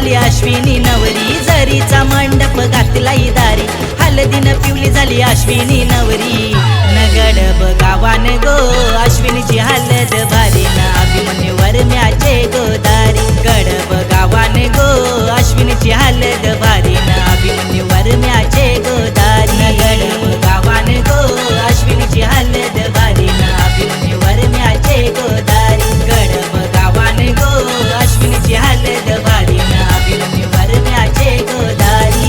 झाली अश्विनी नवरी, जरीचा मंडप घातलाई दारी, हळदीनं पिवली झाली अश्विनी नवरी। नगड गावान गो अश्विनीची हळद भारी ना, अभिमन्यू वरम्याचे गोदारी। गडब गावान गो अश्विनीची हळद भारी ना, अभिमन्यू वरम्याचे गोदारी। गडब गावान गो अश्विनीची हळद भारी ना, अभिमन्यू वरम्याचे गोदारी। गडब गावान गो अश्विनीची हळद भारी ना, अभिमन्यू वरम्याचे गोदारी।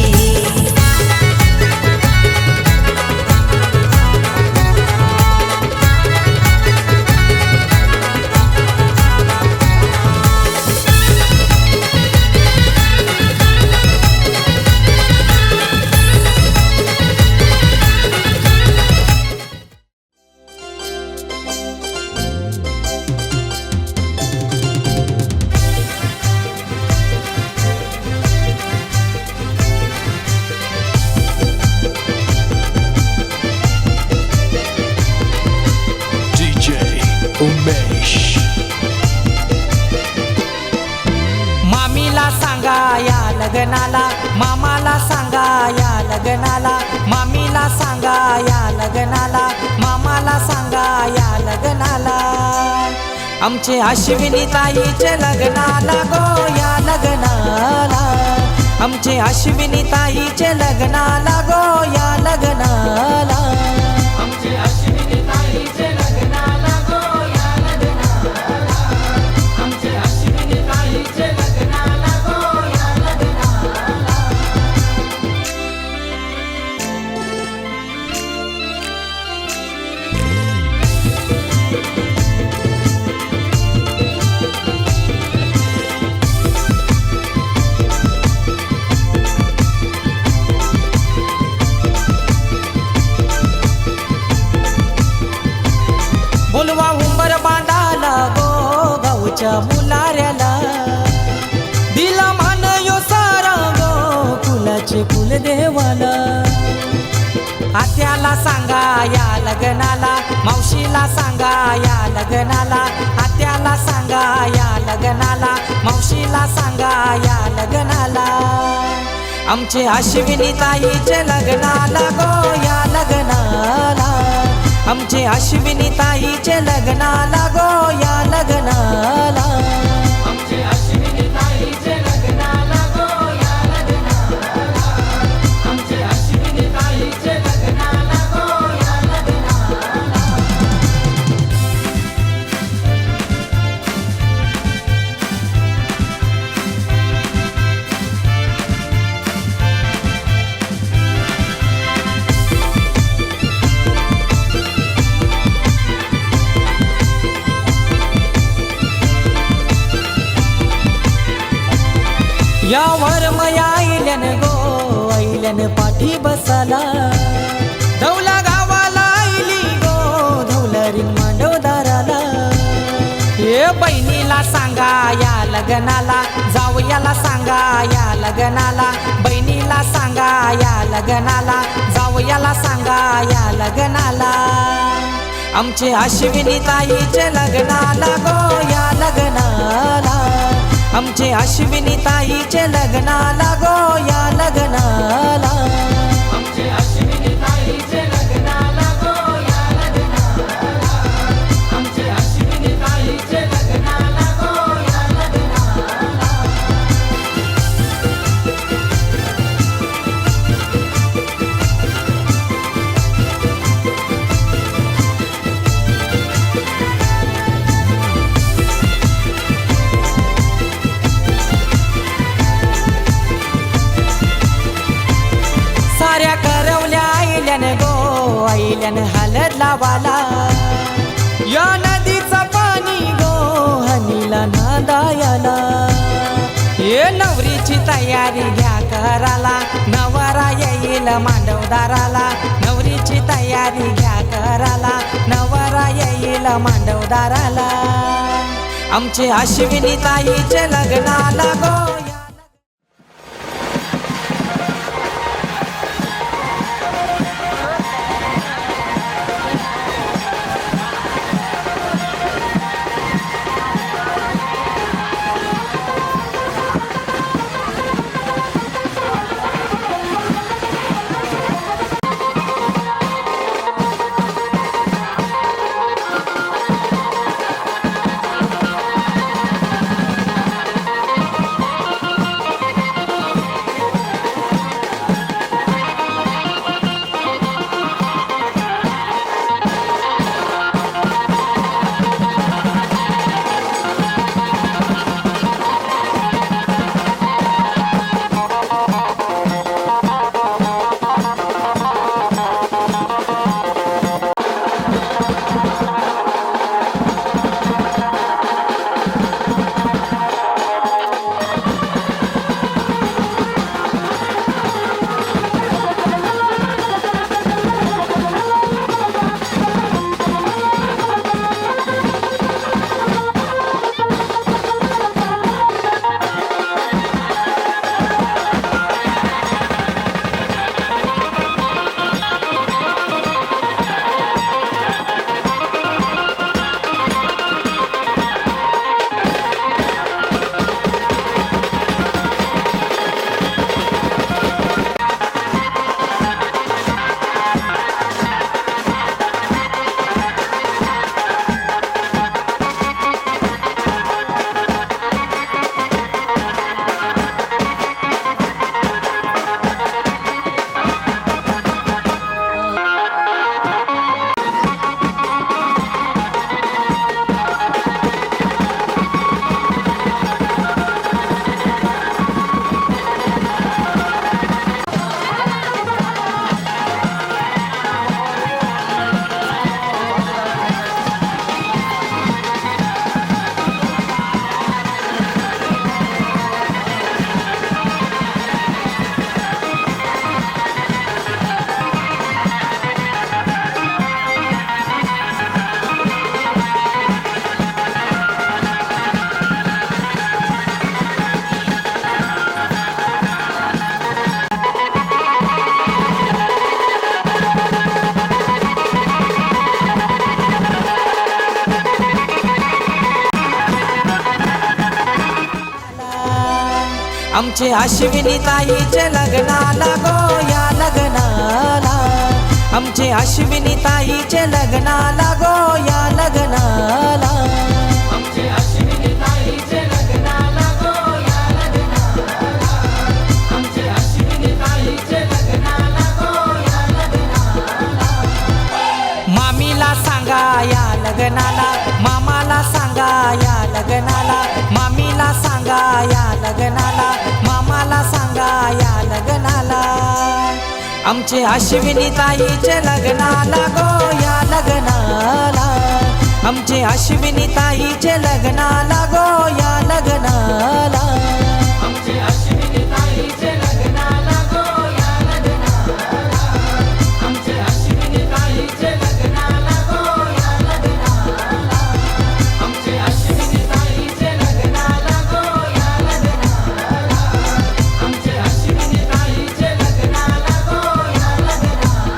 मामीला सांगा या लग्नाला, मामाला सांगा या लग्नाला, मामीला सांगा या लग्नाला, मामाला सांगा या लग्नाला। आमचे अश्विनी ताईचे लग्नाला गो या लग्नाला, आमचे अश्विनी ताईचे लग्नाला गो या लग्नाला। आमचे अश्विनी ताईचे लग्नाला गो या लग्नाला, आमचे अश्विनी ताईचे लग्नाला गो या लग्नाला। बोलवा उंबर बांधाला गो गावच्या मुलाऱ्याला, दिला मान यो सारा गो कुलाचे कुलदेवाला। आत्याला सांगा या लग्नाला, मावशीला सांगा या लग्नाला, आत्याला सांगा या लग्नाला, मावशीला सांगा या लग्नाला। आमचे अश्विनी ताईचे लग्नाला गो या लग्नाला, आमचे अश्विनी ताईचे लग्नाला गो या लग्नाला। आमचे अश्विनी ताईचे लग्नाला गो या लग्नाला, आमचे अश्विनी ताईचे लग्नाला गो या लग्नाला। यावर मया आईल्यान गो आईल्यान पाठी बसाला, धौला गावाला आईली गो धौलरीन मांडवदाराला। हे बहिणीला सांगा या लग्नाला, जावयाला सांगा या लग्नाला, बहिणीला सांगा या लग्नाला, जावयाला सांगा या लग्नाला। आमचे अश्विनी ताईचे लग्नाला गो या लग्नाला, आमचे अश्विनी ताईचे लग्नाला गो या लग्नाला। आमचे अश्विनी ताईचे लग्नाला गो या लग्नाला, आमचे अश्विनी ताईचे लग्नाला गो या लग्नाला। साऱ्या करवल्या आईल्यान गो आईल्यान हळद लावाला, या नदीचा पाणी गो हनीला नादायाला। ये नवरीची तयारी घ्या कराला, नवरा येईल मांडवदाराला, नवरीची तयारी घ्या कराला, नवरा येईल मांडवदाराला। आमचे अश्विनी ताईचे लग्नाला गो आमचे अश्विनी ताईचे लग्नाला गो या लग्नाला आमचे अश्विनी ताईचे लग्नाला गो या लग्नाला आमचे अश्विनी ताईचे लग्नाला गो या लग्नाला आमचे अश्विनी ताईचे लग्नाला गो या लग्नाला मामीला सांगा या लग्नाला मामाला सांगा या लग्नाला मामीला सांगा या लग्नाला मामाला सांगा या लग्नाला आमचे अश्विनी ताईचे लग्नाला गो या लग्नाला आमचे अश्विनी ताईचे लग्नाला गो या लग्नाला आमचे अश्विनी ताईचे लग्नाला गो या लग्नाला आमचे अश्विनी ताईचे लग्नाला गो या लग्नाला आमचे अश्विनी ताईचे लग्नाला गो या लग्नाला आमचे अश्विनी ताईचे लग्नाला गो या लग्नाला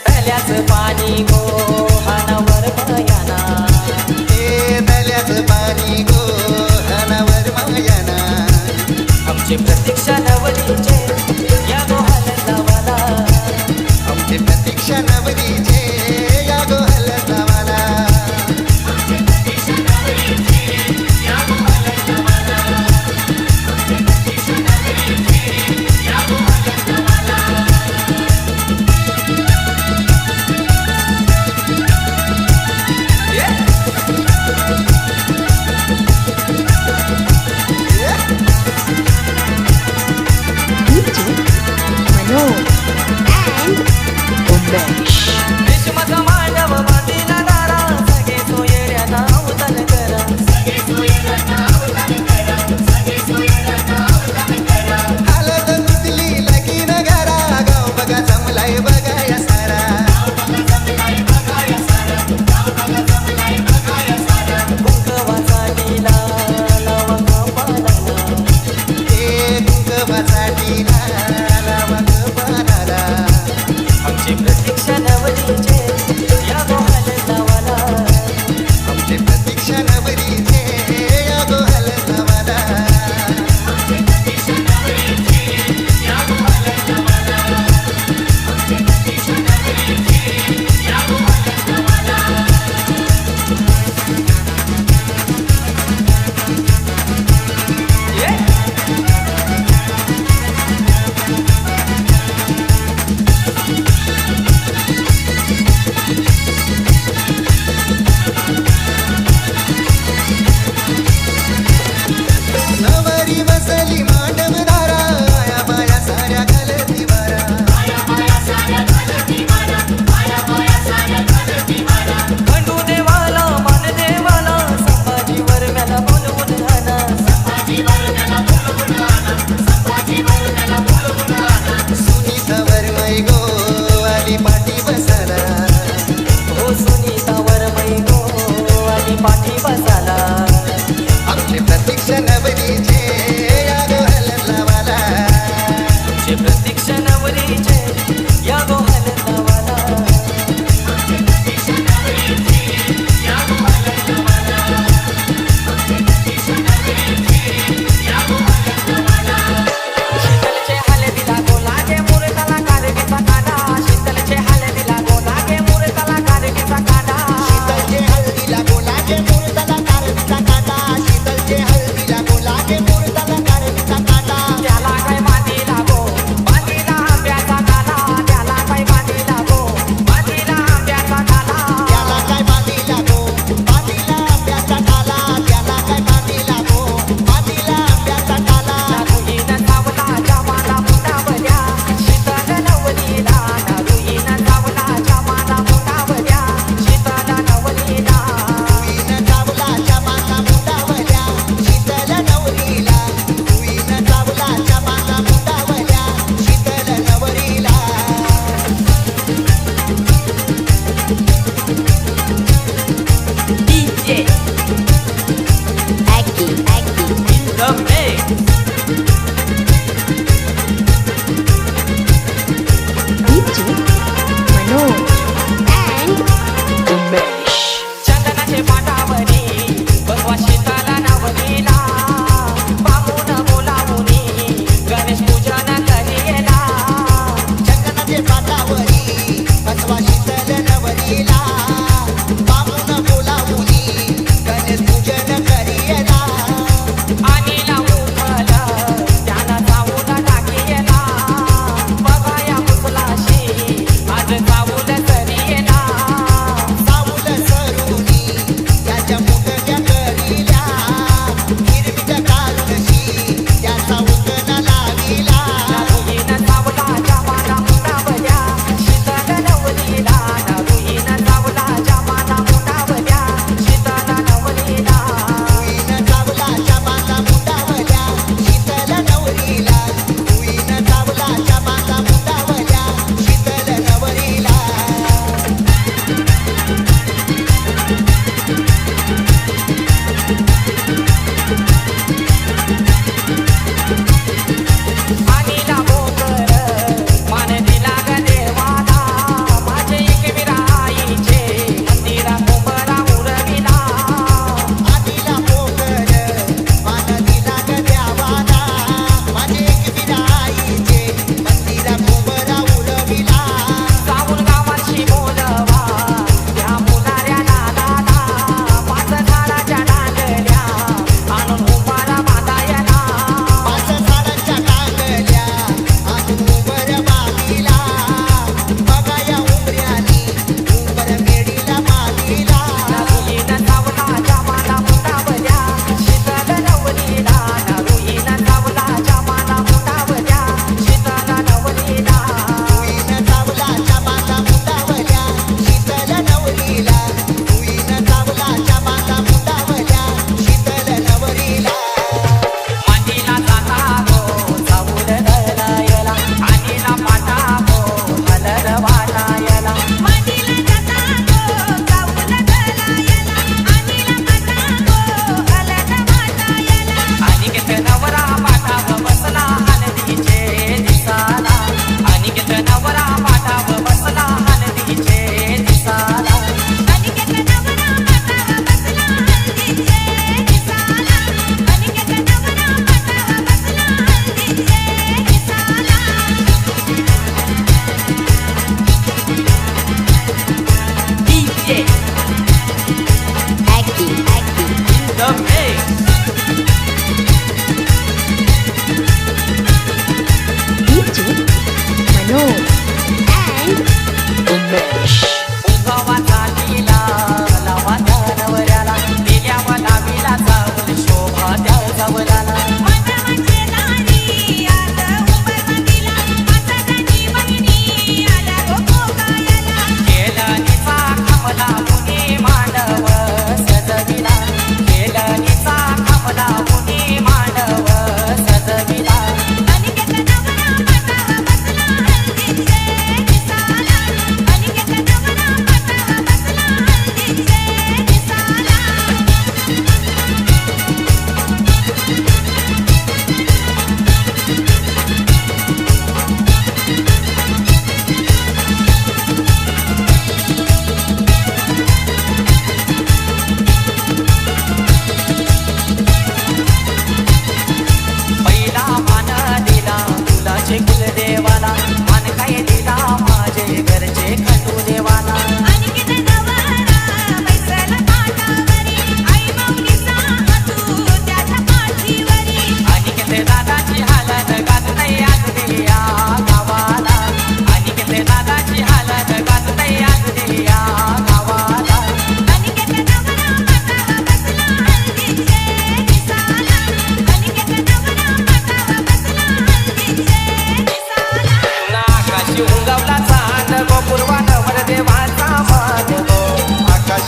तल्याच पाणी गो हनवर भयाना तल्याचं पाणी गो हनावर मायाना आमचे प्रतीक्षा नवरीचे या गो हलतावाला आमची प्रतीक्षा नवरीचे या गो हलतावाला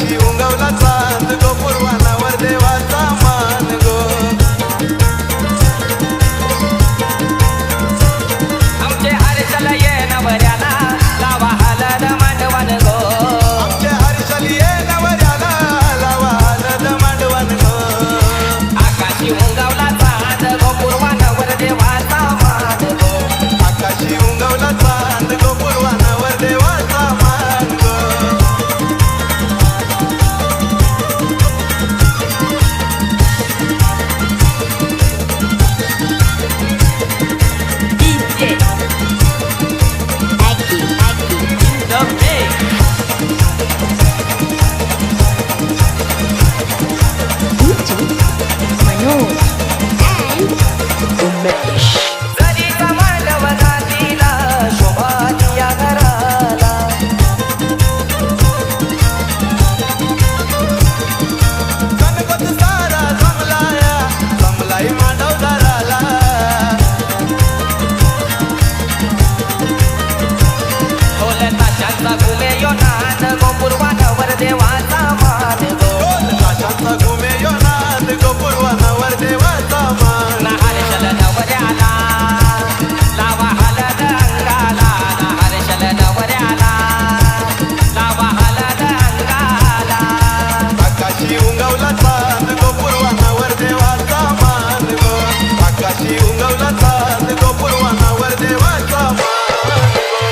आकाशी उंगवला चांद गो पूर्वानावर देवाचा मान गो आमचे हरचल ये नवऱ्याला लावा हलद मांडवान गो आमचे हर्षल ये नवऱ्याला लावा हलद मांडवान गो आकाशी उंगावला चांद गो पूर्वानावर देवाचा मान गो आकाशी उंगवला चांद गो पूर्वानावर देवाचा मान गो DJ Aki the mix. Manoj and Umesh. जरीचा मांडव घातीला शोभा दिया घराला गणपत सारा जमलाय मांडव दाराला ढोलताशांचा घुमे यो नाद गो पूर्वानावर देवाचा मान गो काशांचा घुमे यो नाद गो पूर्वानावर देवाचा मान हर्षल नवऱ्याला लावा हलद अंगाला हर्षल नवऱ्याला लावा हलद अंगाला आकाशी उंगवला चांद गो पूर्वानावर देवाचा मान गो आकाशी उंगवला चांद गो पूर्वानावर देवाचा मान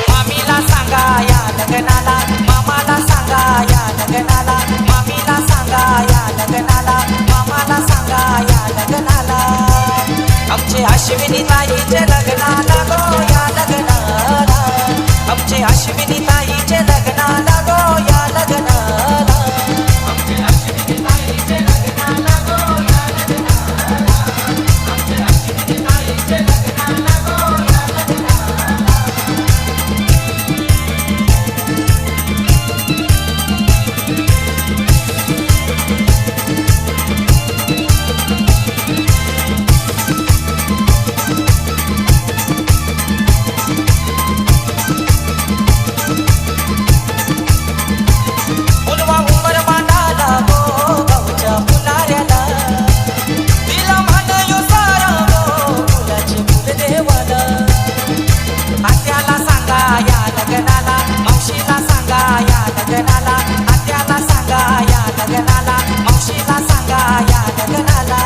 मामीला सांगा या लग्नाला मामाला सांगा या लग्नाला मामीला सांगा या लग्नाला मामाला सांगा या लग्नाला आमचे अश्विनी ताईचे लग्नाला गो या लग्नाला आमचे अश्विनी ताईचे लग्नाला गो या लग्नाला आमचे अश्विनी ताईचे लग्नाला गो या लग्नाला आमचे अश्विनी ताईचे लग्नाला गो या लग्नाला फुलवा उमर बांधाला गो गावच्या फुलाऱ्याला दिला मानयो सारा गो फुलाचे फुल देवाला आत्याला सांगा या लग्नाला मावशीला सांगा या लग्नाला आत्याला सांगा या लग्नाला मावशीला सांगा या लग्नाला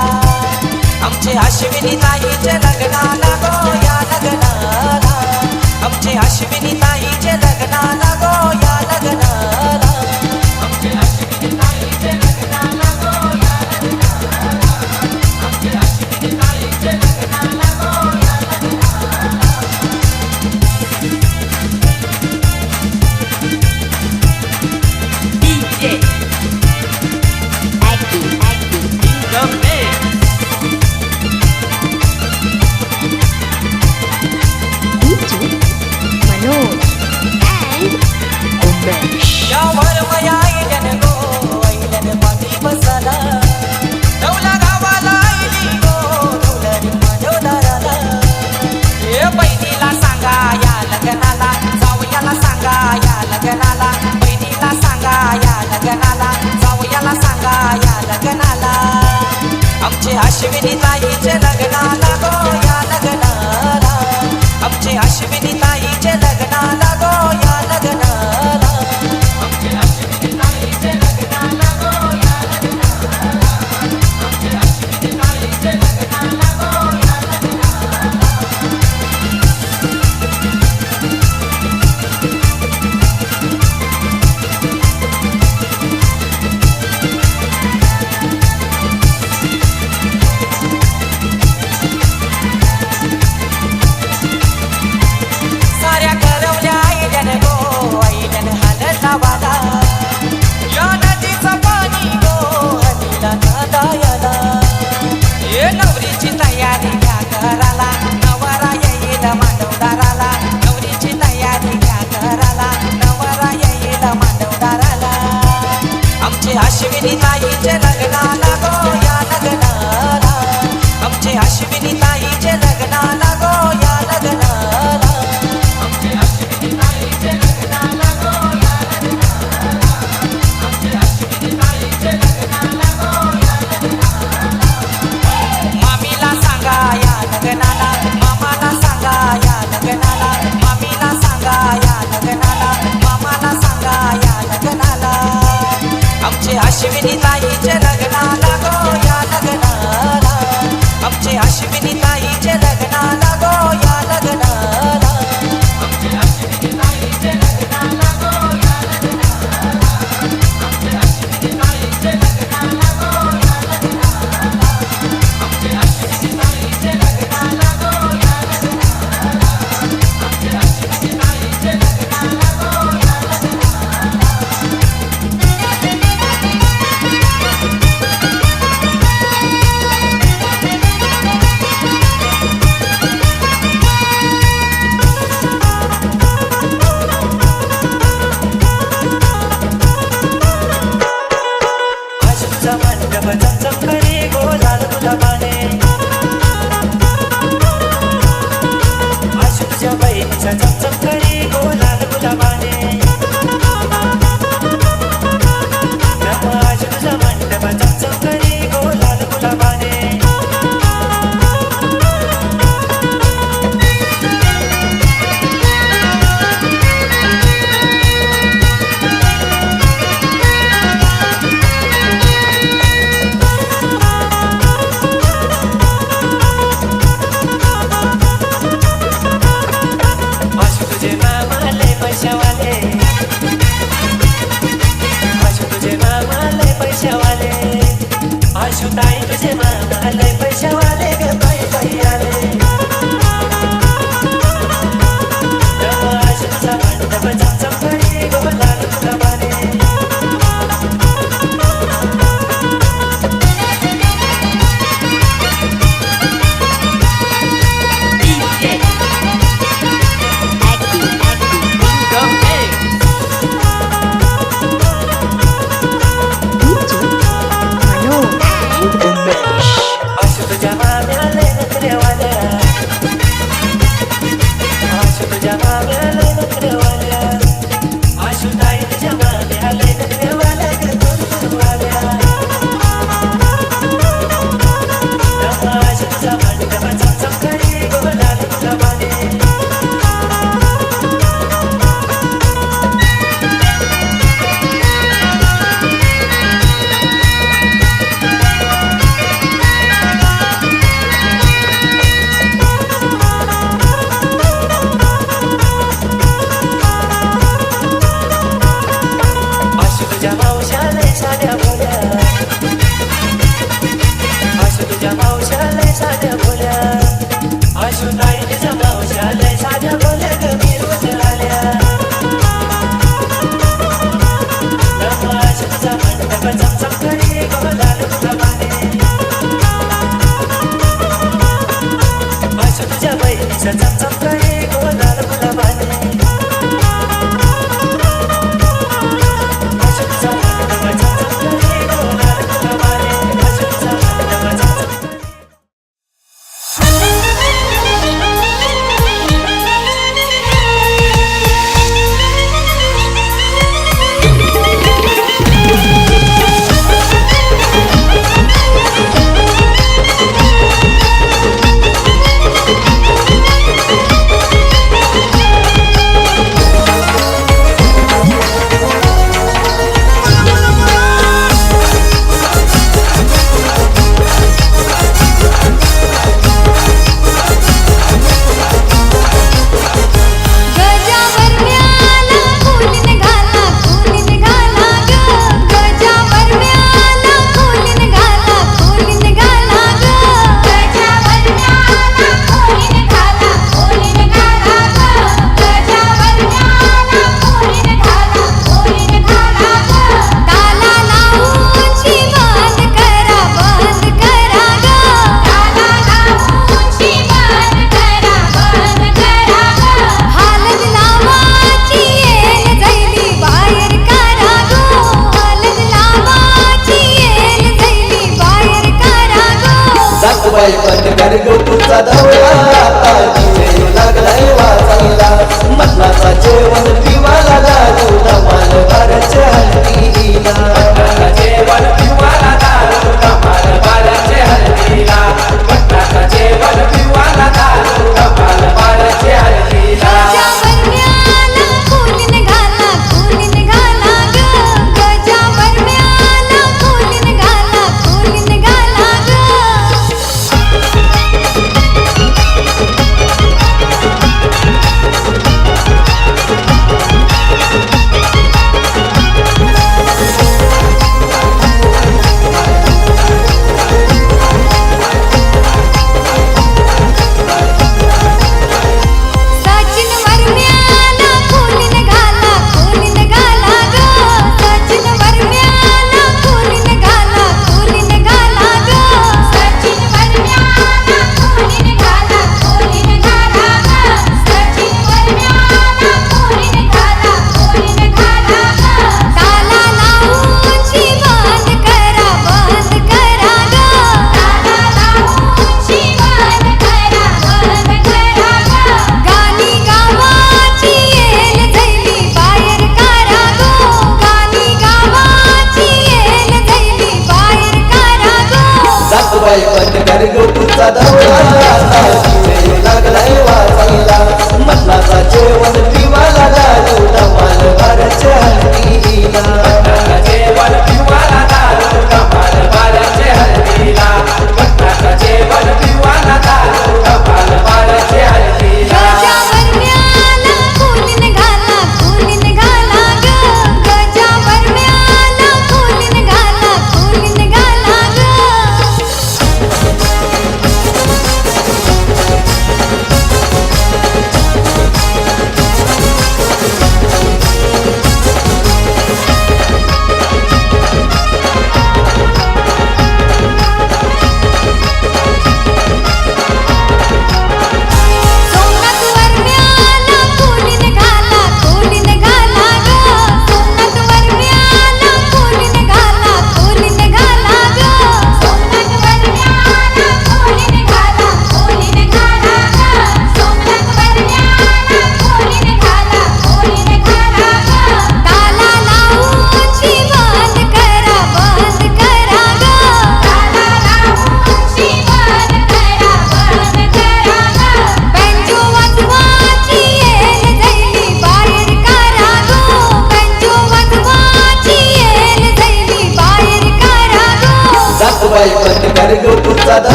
आमचे अश्विनी ताईचे लग्नाला गो या लग्नाला आमचे अश्विनी ताईचे लग्नाला गो या लग्नाला आमचे अश्विनी ताईचे लग्नाला गो या लग्नाला आमचे अश्विनी ताईचे लग्नाला गो या लग्नाला DJ Aki the mix. DJ Manoj and Umesh. यावर मया ऐलन गो ऐलन पाठी बसाला डौला गावाला आईली गो डौलरी मांडवदाराला हे बहिणीला सांगा या लग्नाला जावयाला सांगा या लग्नाला बहिणीला सांगा या लग्नाला जावयाला सांगा या लग्नाला आमचे अश्विनी ताईचे लग्नाला गो या लग्नाला आमचे अश्विनी ताईचे लग्नाला गो या लग्नाला आमचे अश्विनी ताईचे लग्नाला गो या लग्नाला आमचे अश्विनी ताईचे लग्नाला गो या लग्नाला मंडपाचा चमचमकरी गो लाल गुलाबाने आज तुझा मंडप चमचमकरी गो लाल गुलाबाने आशु तुझे मामा लय पैशावाले आशु तुझे मामा लय पैशावाले आशु ताई तुझे मामा लय पैशावाले ग बाई बाई आले आज तुझा मंडप चमचमकरी गो लाल गुलाबाने आशु तुझ्या माम्या लय नखऱ्यावाल्या आशु तुझ्या माम्या लय नखऱ्यावाल्या आशु ताई तुझ्या माम्या लय नखऱ्यावाल्या ग गुलगुलवाल्या आज तुझा मंडप चमचमकरी गो लाल गुलाबाने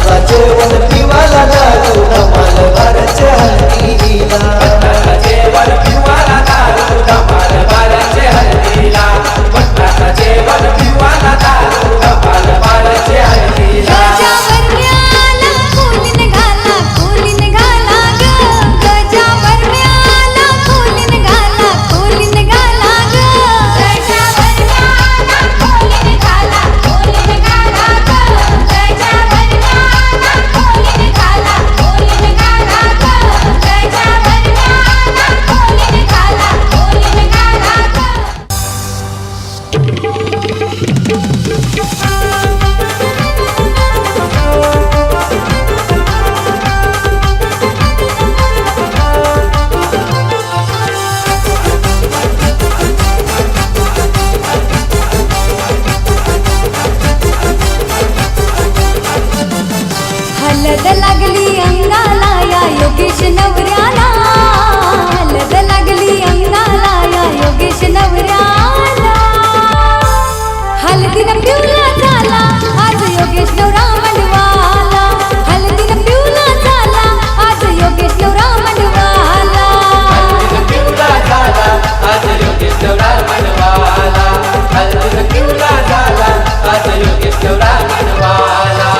मटणाचा जेवण पिवाला दारू धमाल बाराच्या हल्दीला मटणाचं जेवण पिवाला दारू धमाल बाराच्या हल्दीला मटणाचं जेवण पिवाला दारू धमाल बाराच्या हल्दीला गजावरण्याला फुलीन घाला ग गजावरण्याला फुलीन घाला ग गजावरण्याला फुलीन घाला ग गजावरण्याला फुलीन घाला हलद लागली अंगाला या योगेश नवऱ्याला हलद लागली अंगाला या योगेश नवऱ्याला हलदीन पिवला झाला आज योगेश नवरा मंडवाला हलदीन पिवला झाला आज योगेश नवरा मंडवाला पिवला झाला आज योगेश नवरा मनवाला हल्दीनं पिवला झाला आज योगेश नवरा मनवाला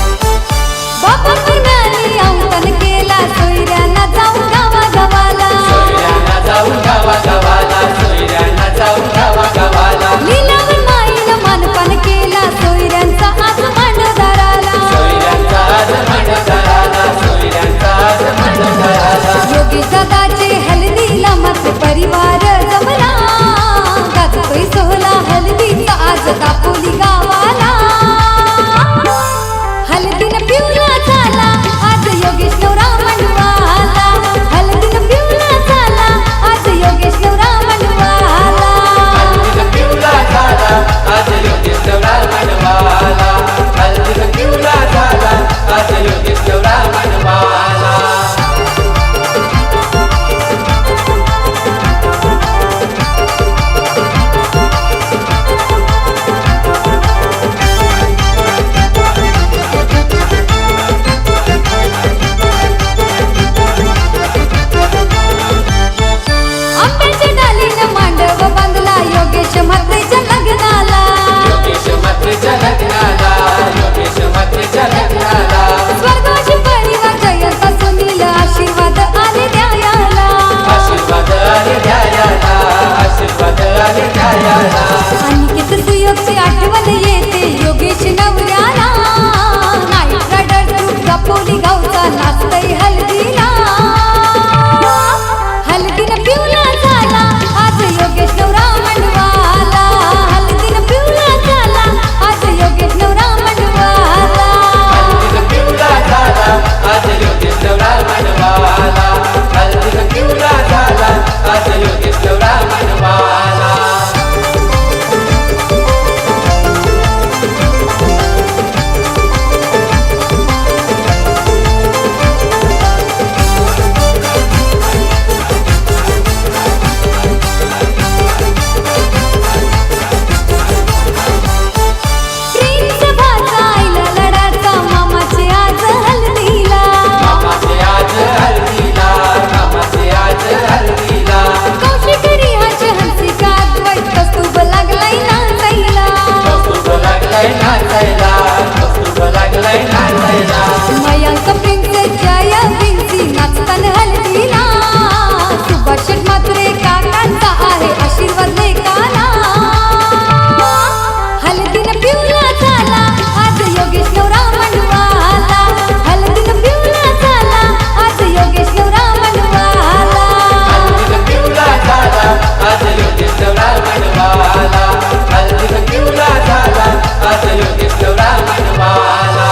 बापा परवानी अंकन केला सोयऱ्यांना जाऊन गावागावाला सोयऱ्यांना जाऊन गावागावाला सोयऱ्यांना जाऊन गावागावाला लीलावर माईनं मानपान केला सोयऱ्यांचा आज मांडदाराला सोयऱ्यांचा आज मंडळाला सोयऱ्यांचा आज मंडळाला योगेश दादाचे हल्दीला मात्र परिवार जमला गाजतोय सोहळा हल्दीचा आज दापोली गावाला हल्दीनं पिवला झाला आज योगेश नवरा मंडवाला हल्दीनं पिवला झाला आज योगेश नवरा मंडवाला हल्दीनं पिवला झाला आज योगेश नवरा मनवाला हल्दीनं पिवला झाला आज योगेश नवरा मनवाला आंब्याच्या डालीनं मांडव बांधला योगेश म्हात्रेच्या लग्नाला योगेश मात्रेच्या लग्नाला योगेश मात्रेच्या लग्नाला स्वर्गाची परिवार जयंता सुनील आशीर्वाद आले द्यायाला आशीर्वाद आले द्यायाला आशीर्वाद आले द्यायाला अनिकेत सुयोगची आठवण येते योगेश नवऱ्याला नाईट रायडर ग्रुप दापोली गावचा नाचतय हल्दीला हल्दीनं पिवला झाला आज योगेश नवरा मंडवाला हल्दीनं पिवला झाला आज योगेश नवरा मंडवाला हल्दीनं पिवला झाला आज योगेश नवरा मनवाला हल्दीनं पिवला झाला आज योगेश नवरा मनवाला प्रिन्स भाचा लडाचा मामाचे आज हल्दीला मामाचे आज हल्दीला मामाचे आज हल्दीला कौशिक रिहाचे हंसिका द्वैत कस्तूब लागलाय नाचायला कौस्तुभ लागलाय नाचायला कौस्तुभ लागलाय नाचायला मयांक प्रिन्स जय विंसी नाचताना हल्दीला सुभाष मात्रे काकांचा आहे आशीर्वाद लेकाला हल्दीनं पिवला झाला आज योगेश नवरा मंडवाला हल्दीनं पिवला झाला आज योगेश नवरा मंडवाला हल्दीनं पिवला झाला आज योगेश नवरा मनवाला हल्दीनं पिवला झाला आज योगेश नवरा मनवाला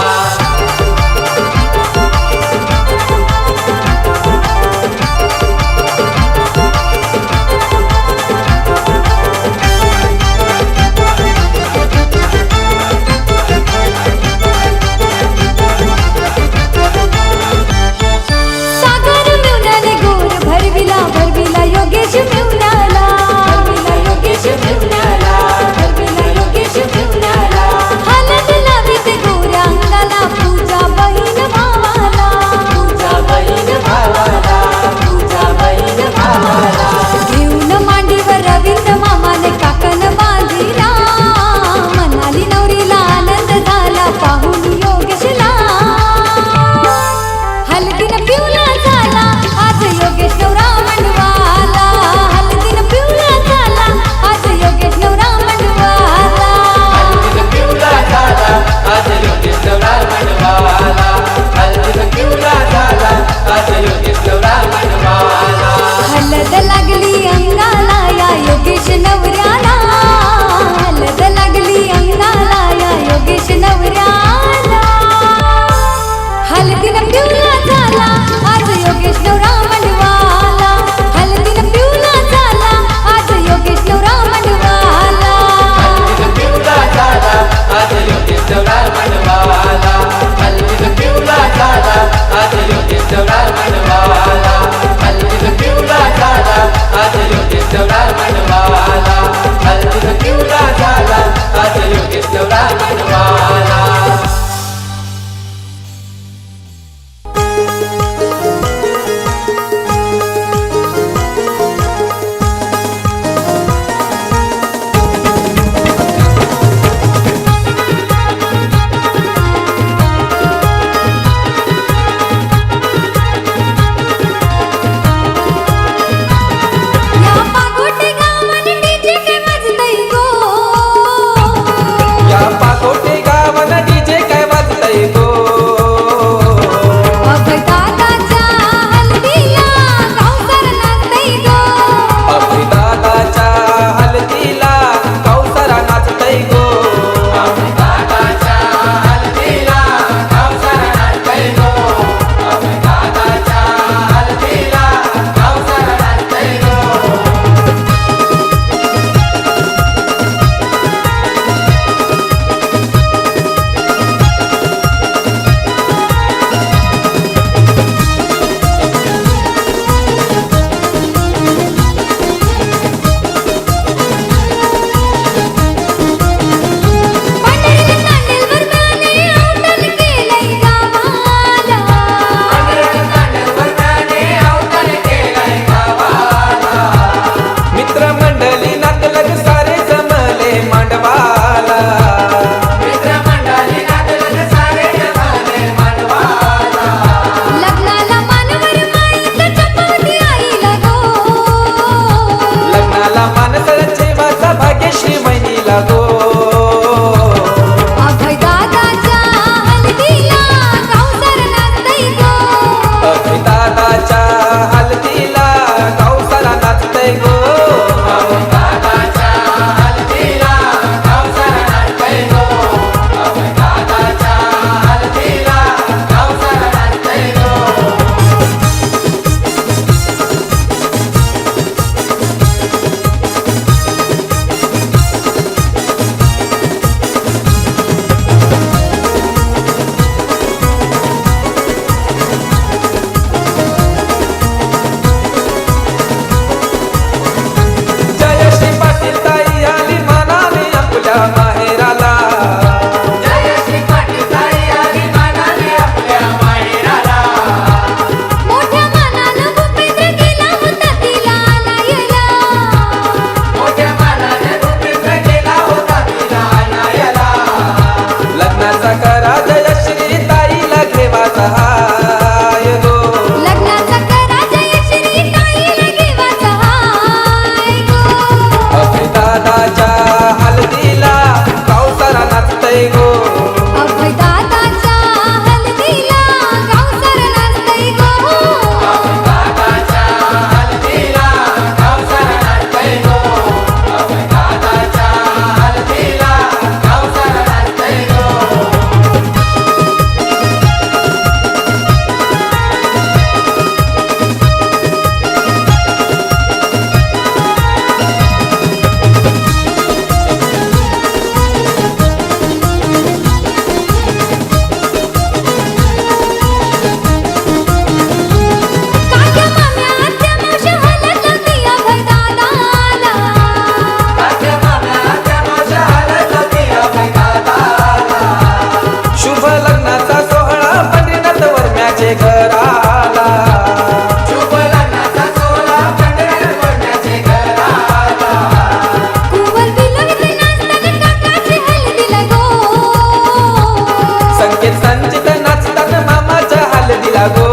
हल्दीला गो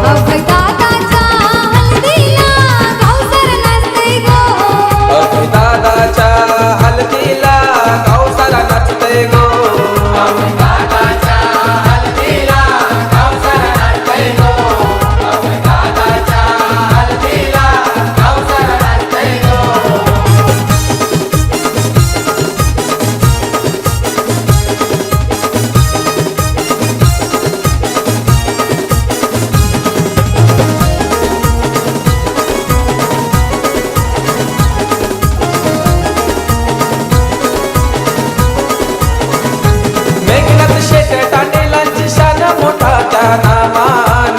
अभय दादाच्या हल्दीला गावसर नाचते गो अभय दादाच्या हल्दीला गाव सारा नाचतय गो अभय दादाच्या हल्दीला गाव सारा नाचतय गो अभय दादाच्या हल्दीला गाव सारा नाचतय गो मेघनाथ शेठ तांडेलांची शान मोठा त्या नामान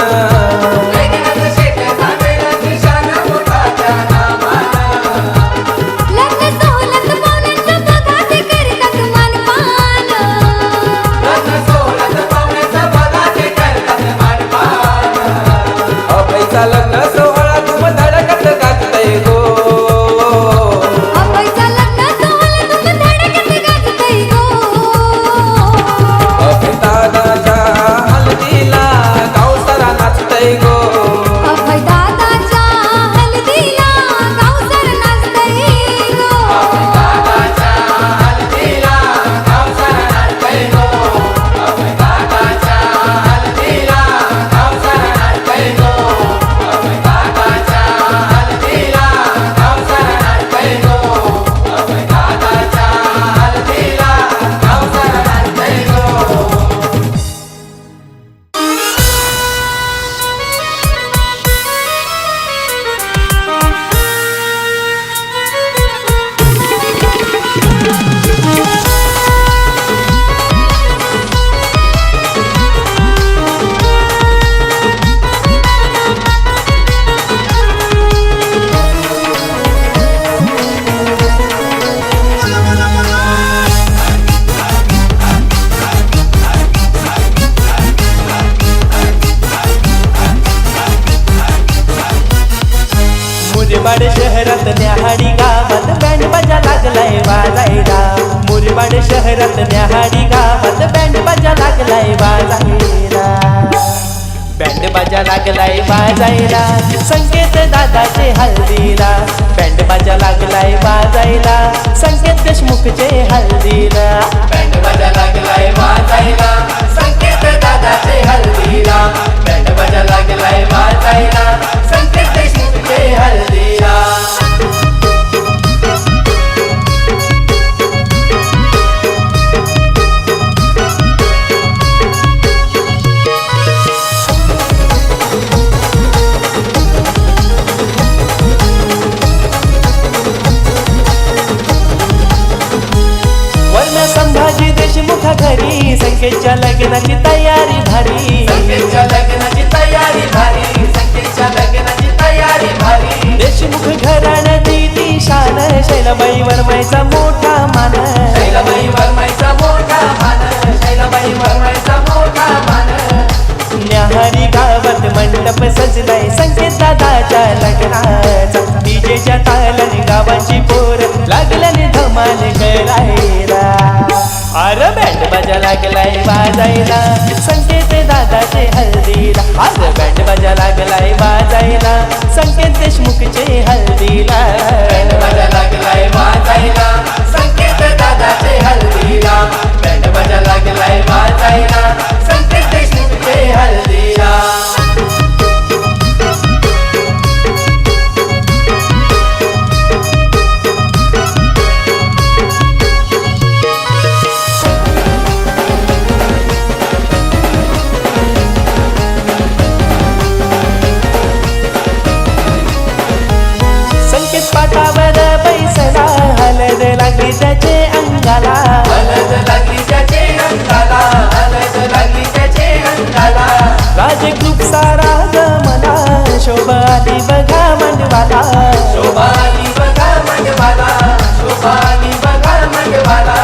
मेघनाथ शेठ तांडेलांची शान मोठा त्या नामान लग्न सोहळ्यात पाहुण्यांचं बघा ते करतात मानपान लग्न सोहळ्यात पाहुण्याचं बघा ते करतात मानपान अभयचा लग्न सोहळा तुम धडकत गाजतय गो अभयचा लग्न सोहळा तुम धडकत गाजतय गो अभय दादाच्या हल्दीला गाव सारा नाचतय गो अभय दादाच्या हल्दीला गावसर नाचतय गो अभय दादाच्या हल्दीला गाव सारा नाचतय गो अभय दादाच्या हल्दीला गाव सारा नाचतय गो अभय दादाच्या हल्दीला गाव सारा नाचतय गो अभय दादाच्या हल्दीला गाव सारा नाचतय गो मुरबाड शहरात न्याहाडी गावात बँड बाजा लागलाय वाजायला मुरबाड शहरात न्याहाडी गावात बँड बाजा लागलाय वाजायला बँड बाजा लागलाय वाजायला संकेत दादाचे हल्दीला बँड बाजा लागलाय वाजायला संकेत देशमुखचे हल्दीला बँड बाजा लागलाय वाजायला संकेत दादाचे हल्दीला बँड बाजा लागलाय वाजायला संकेत देशमुखचे हल्दीला वर्ण संभाजी देशमुखा घरी संकेतच्या लग्नाची तयारी भारी संकेतच्या लग्नाची तयारी भारी संकेतच्या लग्नाची तयारी भारी देशमुख घराण्याची ती शान शैलबाई वर्माचा मोठा मान शैलबाई वर्माचा मोठा मान शैलबाई वर्माचा मोठा मान न्याहारी गावात मंडप सजलाय संकेत दादाच्या लग्नाचा डीजेच्या तालाने गावाची पोर लागल्याने धमाल करायला अरे बँड बाजा लागलाय वाजायला संकेत दादाचे हल्दीला अरे बँड बाजा लागलाय वाजायला संकेत देशमुखचे हल्दीला बँड बाजा लागलाय वाजायला संकेत दादाचे हल्दीला बँड बाजा लागलाय वाजायला संकेत देशमुखचे हल्दीला संकेत पाठावर बैसला हलद लागली त्याचे अंगाला हलद लागली त्याचे अंगाला हलद लागली त्याचे अंगाला राजकृप सारा गमला शोभा आली बघा मंडवाला शोभा आली बघा मंडवाला शोभा आली बघा मंडवाला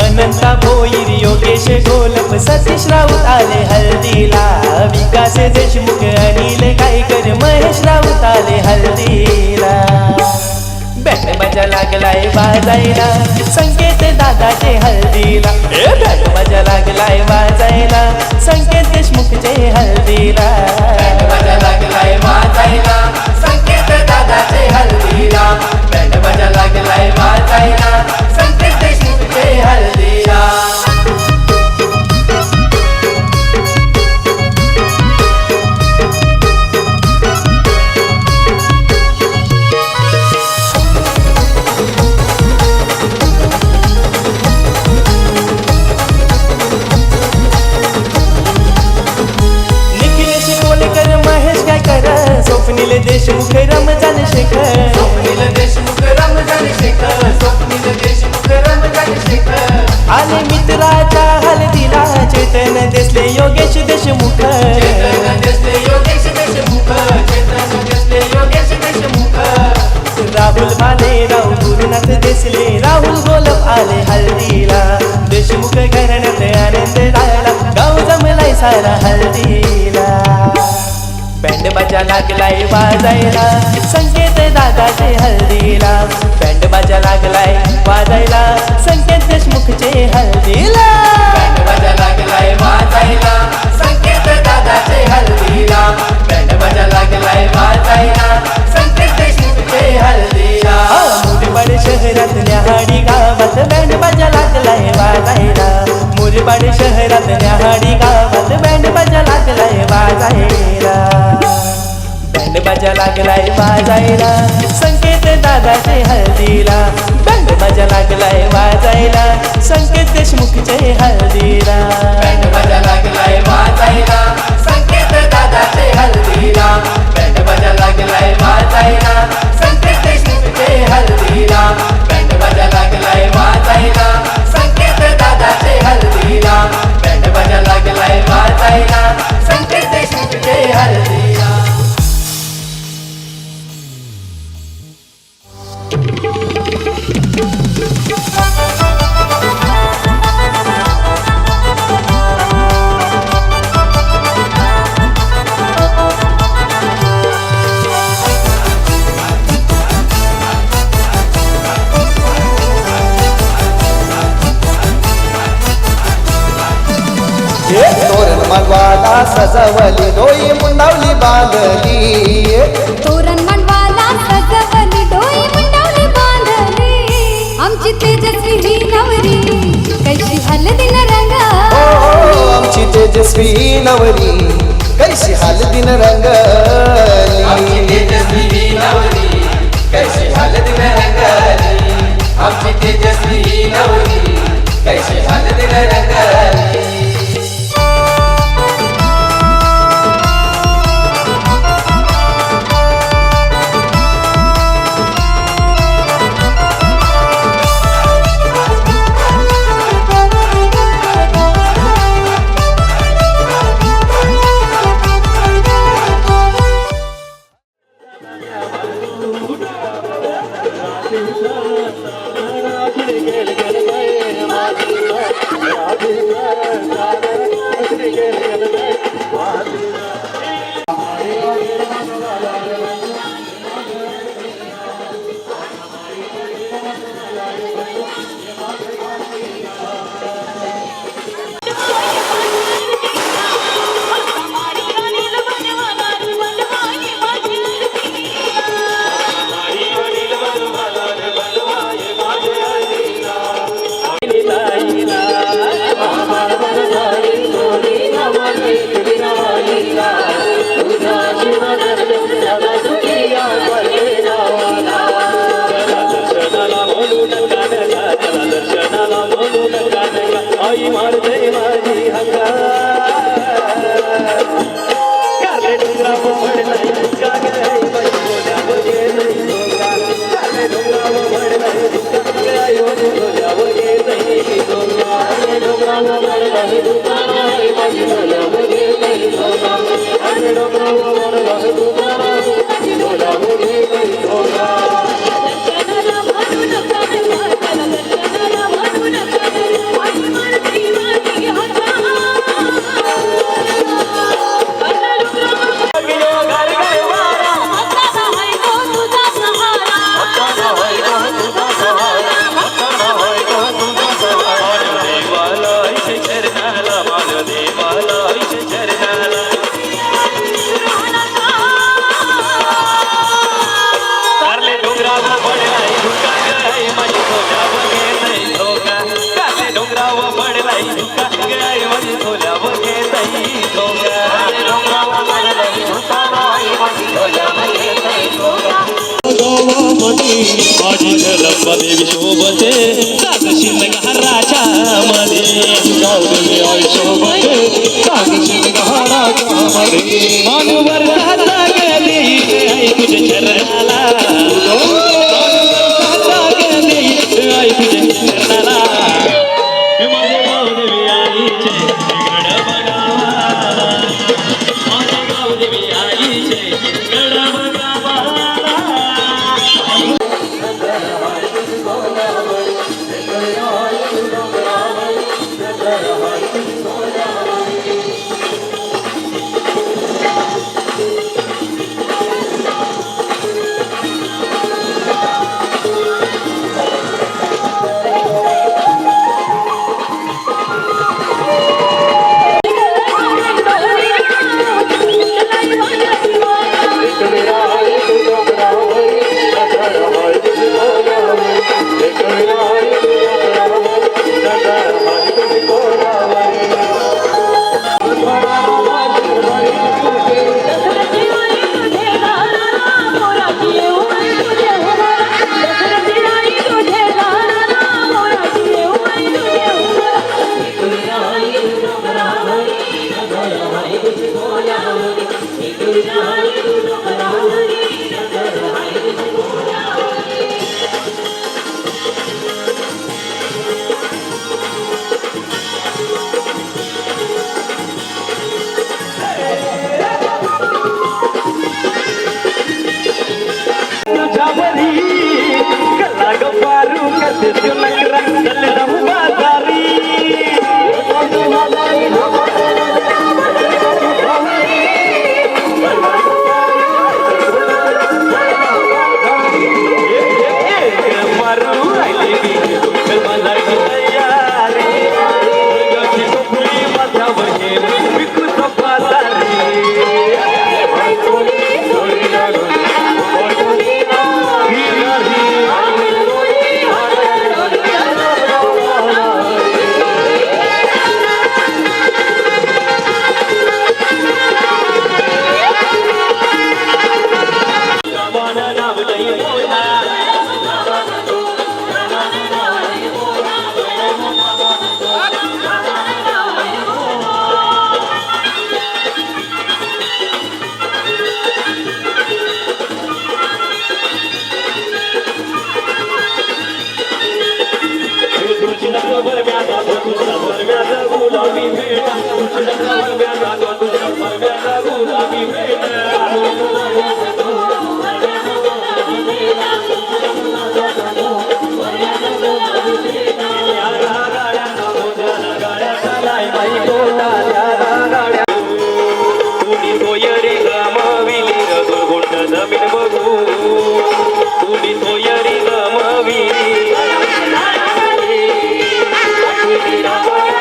अनंता भोईर योगेश गोलप सतीश राऊत आले हल्दीला विकास देशमुख अनिल गायकर महेश राऊत आले हल्दीला बँड बाजा लागलाय वाजायला संकेत दादाचे हल्दीला बँड बाजा लागलाय वाजायला संकेत देशमुख शेख, स्वप्नील देशमुख रमजान शेख, स्वप्नील देशमुख रमजान शेख. आले मित्राच्या हळदीला चेतन दिसले योगेश देशमुख, चेतन दिसले योगेश देशमुख, चेतन दिसले योगेश देशमुख. राहुल भालेराव गुरुनाथ दिसले, राहुल गोलप आले हळदीला. देशमुख घराण्यात आनंद झाला, गाव जमलाय सारा हळदीला. बँड बाजा लागलाय वाजायला, संकेत दादाचे हळदीला. बँड बाजा लागलाय वाजायला, संकेत देशमुखचे हळदीला. बँड बाजा लागलाय वाजायला, संकेत दादाचे हळदीला. बँड बाजा लागलाय वाजायला, संकेत देशमुखचे हळदीला. मुरबाड शहरातल्या हाडी गावात बँड बाजा लागलाय वाजायला. मुरबाड शहरातल्या हाडी गावात बँड बाजा लागलाय वाजायला. बँड बाजा लागलाय वाजायला, संकेत दादाचे हळदीला. बँड बाजा लागलाय वाजायला, संकेत देशमुखचे हळदीला. बँड बाजा लागलाय वाजायला, संकेत दादाचे हळदीला. बँड बाजा लागलाय वाजायला, संकेत देशमुखचे हळदीला. बँड बाजा लागलाय वाजायला, संकेत दादाचे हळदीला. बँड बाजा लागलाय वाजायला, संकेत देशमुखचे हळदीला. तोरण मागवाला सजवली, डोई मुंडावली बांधली. तोरण मांडवाला सजवली, डोई मुंडावली बांधली. आमची तेजस्वी ही नवरी कैशी हलदीन रंगा. ओ आमची तेजस्वी नवरी कैशी हळदीन रंगली. आमची तेजस्वी नवरी कैशी हळदीन रंगली. आमची तेजस्वी नवरी कैशी हळदीन रंगली. माझी झलंबदेवी शोभते सातशील घराच्या मध्ये गावदेवी आई शोभते सातशील घराच्या मध्ये मानवर राहता गेली आई तुझ्या चरणाला आई तुझे चरणाला माझे गावदेवी आईचे गड बघावा माझे गावदेवी आईचे गड बघावा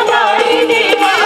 Bye.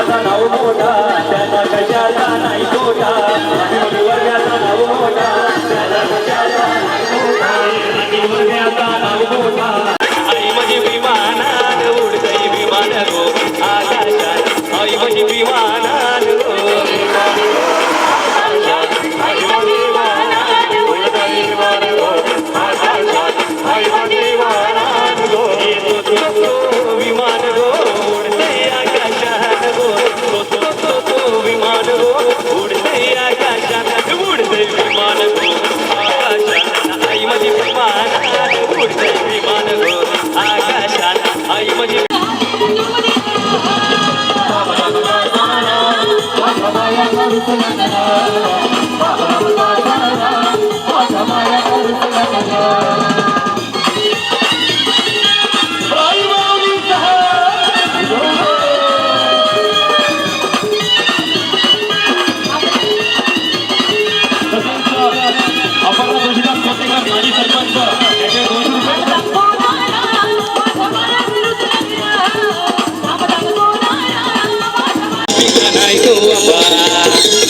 वर्गाचा नाव मोठा त्याला कशाचा नाही तोटा अनिल वर्गाचा नाव मोठा त्याला कशाचा नाही तोटा अनिल वर्गाचा नाव मोठा आई माझी विमानात उडतय विमान गो आकाशात आई माझी विमानात गो आई माझी विमानात उडतय विमान गो आकाशात आई माझी विमानात गो विमान गो उडतय आकाशात गो विमान गो उडतय आकाशात उडतय विमान गो आकाशात आई माझी विमानात उडतय विमान गो आकाशात आई माझी अपर्णा तुळशीदास कोटेकर माजी सरपंच याचे 200 रुपये नाही तो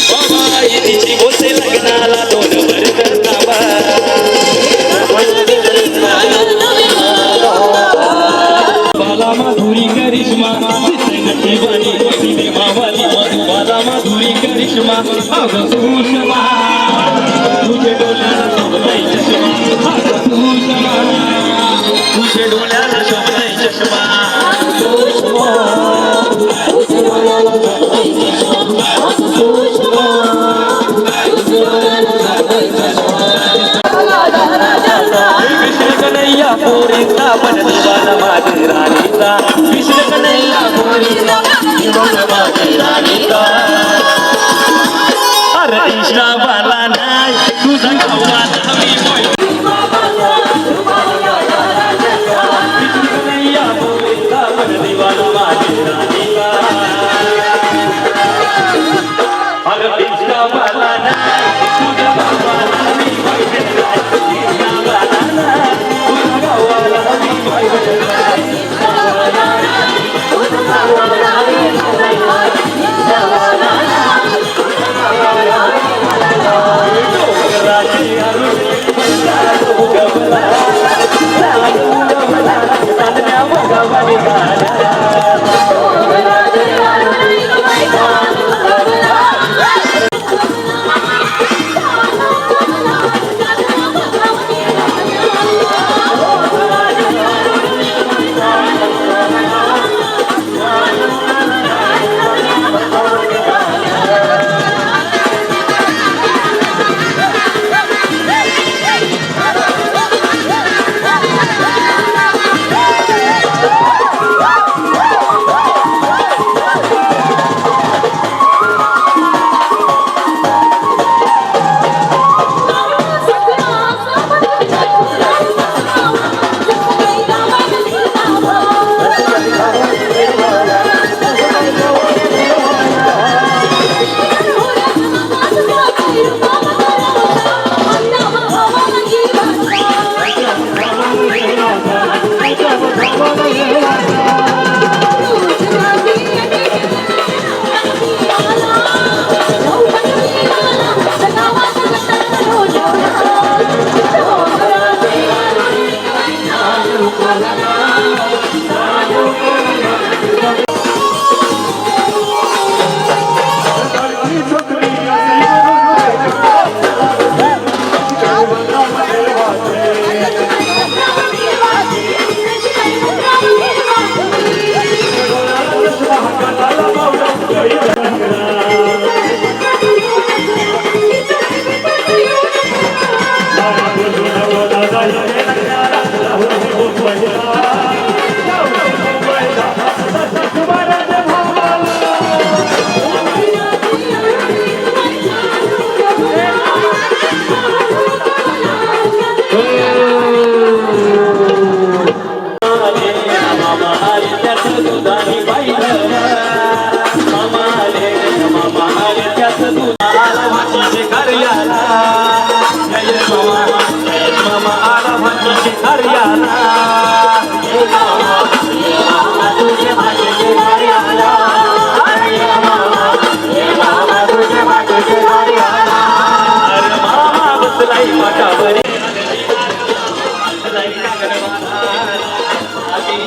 बाबा इतिची बोलते लग्नाला 2 वर्ष थांबा बाला माधुरी करिश्मा नशिबानी मावाली बाला माधुरी करिश्मा अगं सुषमा तुझे डोळ्याला शोभलाय चष्मा अगं सुषमा तुझे डोळ्याला शोभलाय चष्मा कृष्ण कन्हैया पोरीचा पण दिवाना माझी राणीचा कृष्ण कन्हैया पोरीचा दिवाना माझी राणीचा अरे इष्टा बाला नाही तुझा गावाला मी कृष्ण कन्हैया पोरीचा पण दिवाना माझी राणीचा अरे इष्टा बाला नाही तुझा गावाला मी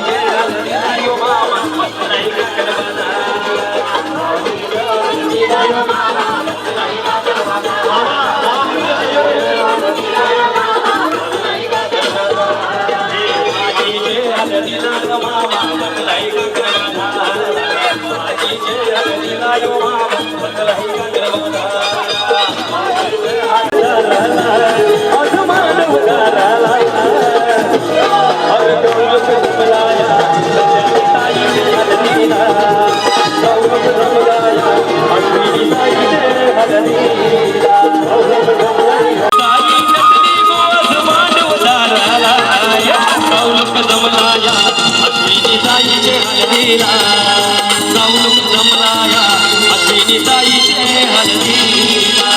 जय हळदीला यो मामा बसलाय गगनबाजा भाऊजीच्या हळदीला यो मामा बसलाय गगनबाजा हळदीला यो मामा बसलाय गगनबाजा हळदीला यो मामा बसलाय गगनबाजा आसमान उगाराला हर डोलक जमलाया ताईने हळदीला डोलक जमलाया अश्विनी ताईने हळदीला डोलक जमलाया ताई नटली गो आसमान उगाराला डोलक जमलाया अश्विनी ताईने हळदीला डोलक जमलाया अश्विनी ताईने हळदीला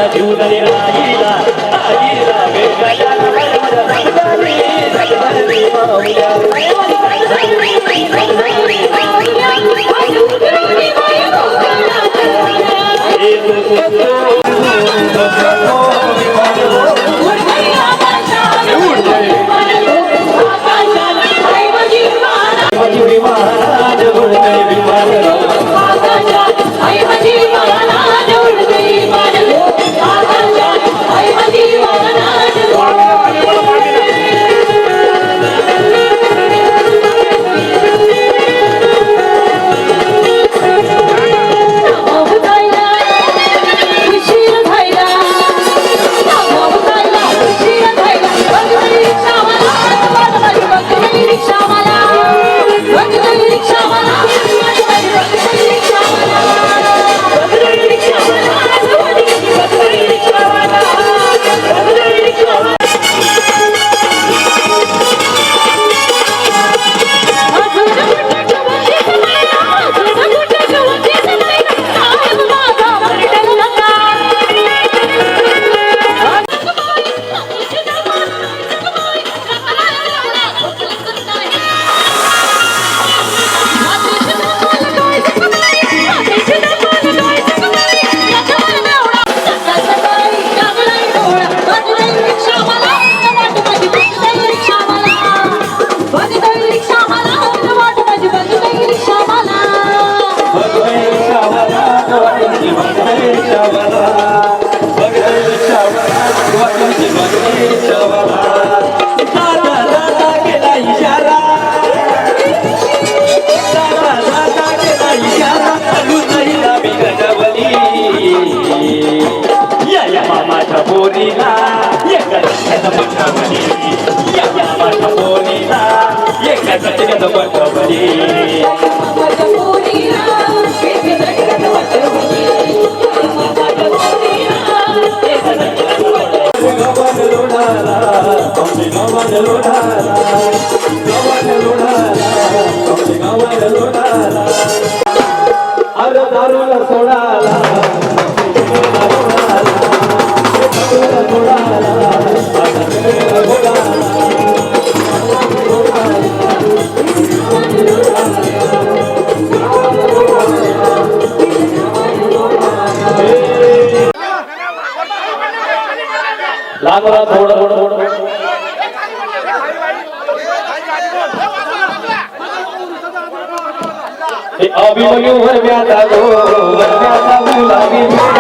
माझा जीव झाले आईला आईला गजाला माझ्या जगदारी जगदारी माऊल्या मामाच्या पोरीला एका बचावली या मामाच्या पोरीला एका बचावली अरे दारूला सोडाला लागला थोडं अभिमन्यू वरम्याचा गो वरम्याचा गुलाबी